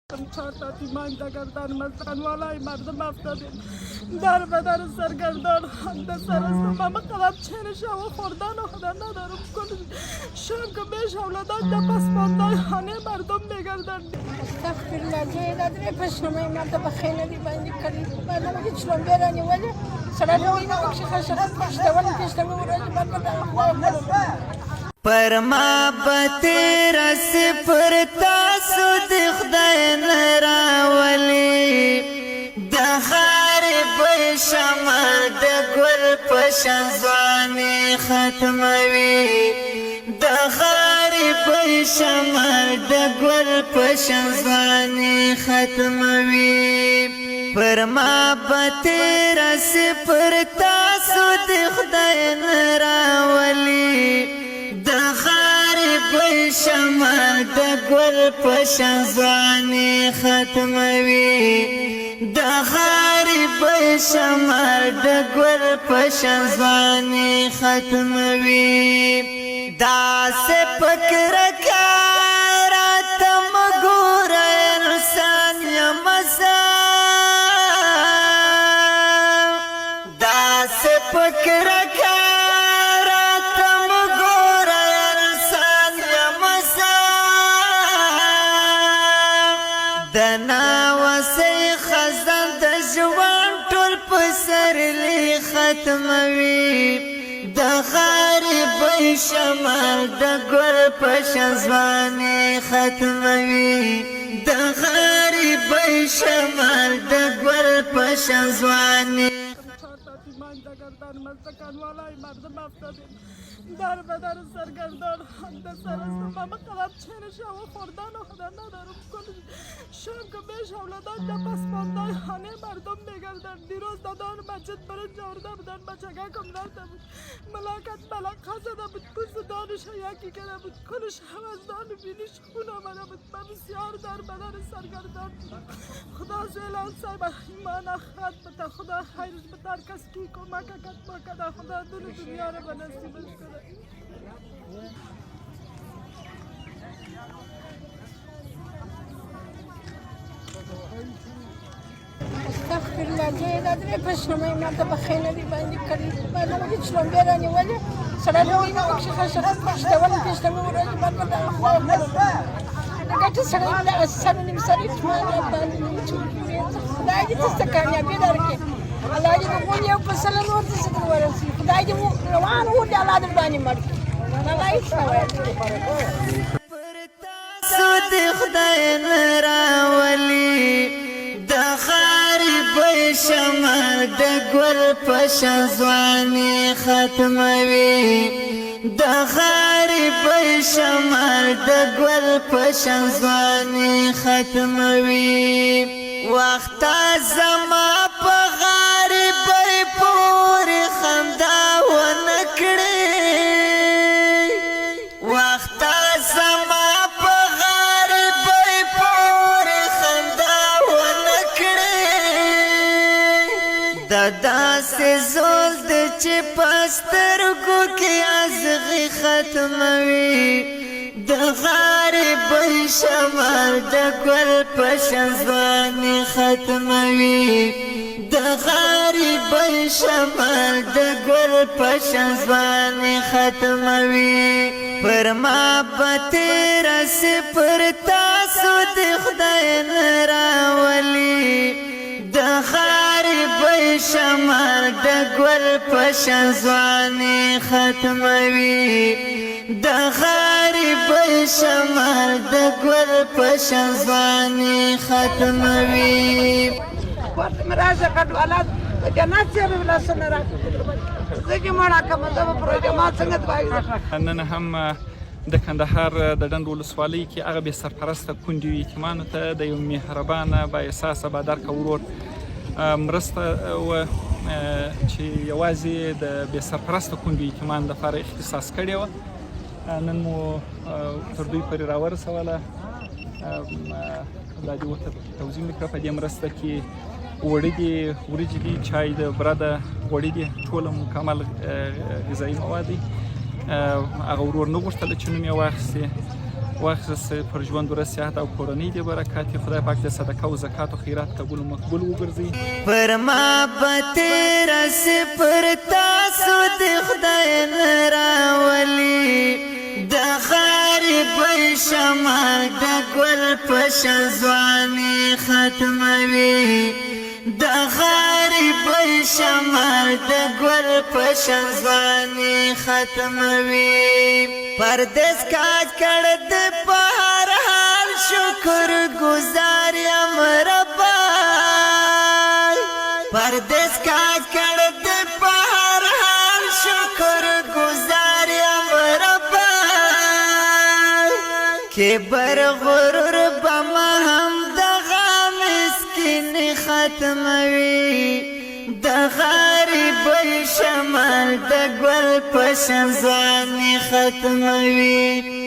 چهار تا تیمان گردن مستن والای مردم افتادیم در بدن سرگردان خنده سر است ماما قلب چهرش و خوردن و خدا ندارم کل شام که بیش اولادان در پس ماندای خانه مردم میگردن استغفرالله جای نداره پشنمه مردم خیلی دی بندی کردی مردم اگه چلون بیرانی ولی سرده وینا بکشی خشخت پشته ولی پشته میوراجی مردم در خدا پر ما بتیرس پر تاسو د خدای نراولی د خارب شمع د ګل پشن ځواني ختموي د خارب شمع د ګل پشن ځواني ختموي پر ما بتیرس پر تاسو د خدای نراولی د خارب شمع د ګل پشن ځواني ختموي د خارب شمع د ګل پشن ځواني ختموي داسې فکر کارات مګور انسان یم داسې فکر ختموي د خارب شمع د ګل پشن ځواني ختموي د خارب شمع د ګل پشن ځواني گردن مستکن والای مردم افتادیم در بدن سرگردان خنده سر است ماما قلب چهرش و خوردن و خدا ندارم کل شام که بیش اولادان در پس ماندای خانه مردم میگردن دیروز دادان مسجد برنج آورده بودن بچگه کم رفته بود ملاکت ملقه زده بود پوز دانش یکی کرده بود کلش حوزدان بینیش خون آمده بود من بسیار در بدن سرگردان خدا زیلان صاحب ایمان آخرت بده خدا خیرش بده هر کس کی کمک کد بکده خدا دل دنیا رو به نصیبش کنه استغفرالله جای نداره پشنمه مردم خیلی دی بندی کردی مردم اگه چلون بیرانی ولی سرده وینا بکشی خشخت پشته ولی پشته میوراجی مردم در خدا نگه سرده سر نمیساری توانه بندی نمیتونی خدای دی تسته کامیابی داره الله دې موږ یو په سره نور څه څه ورسي خدای دې روان و دې الله دې باندې مړ الله هیڅ نه وایي سود خدای نراولی د خارب شمع د ګل پشن ځواني ختموي د خارب شمع د ګل پشن ځواني ختموي وخت زما په پوری خندا و نکړي وخت زما په غریب پوری خندا و نکړي د داسې زول د چې پسترګو کې ازغي ختموي د غریب شمع د ګل پشن ځواني ختموي د غریب شمع د ګل پشن ځواني ختموي پر ما بتیرس پر تاسو د خدای نراولی د غریب شمع د ګل پشن ځواني ختموي د غریب شمع د ګل پشن ځواني ختموي مرازه کډ ولادت جنات سره ولاسنه راکړه زګي مړه کوم د پروګرام څنګه توای نن هم د کندهار د ډنډ ولسوالۍ کې هغه بې سرپرسته کونډې یتیمانو ته د یو مهربانه با احساسه با درکه ورور مرسته و چې یوازې د بې سرپرسته کونډې یتیمانو لپاره اختصاص کړې وه نن مو تر دوی پورې راورسوله دا دې ورته توضیح مې کړه په دې مرسته کې وړي دي وریجې دي چای د بره ده غوړي دي ټوله مکمل غذایي مواد دي هغه ورور نه غوښتله چې نوم یې واخیستې واخیستل پر ژوند ورځ صحت او کورنۍ دې برکات وي. خدای پاک د صدقه او زکات او خیرات قبول او مقبول وګرځي. پر ما به تیره سي پر تاسو د خدای نه راولي د غریبۍ شمع د ګل په شان ځواني ختموي د غریبۍ شمع د ګل په شان ځواني ختموي پردیس کا کړ د په هر حال شکر گزار یم ربا پردیس کا کړ د په هر حال شکر گزار یم ربا کبر غرور بما هم دغه مسکین ختموي د غریبۍ شمع د ګل په شان ځواني ختموي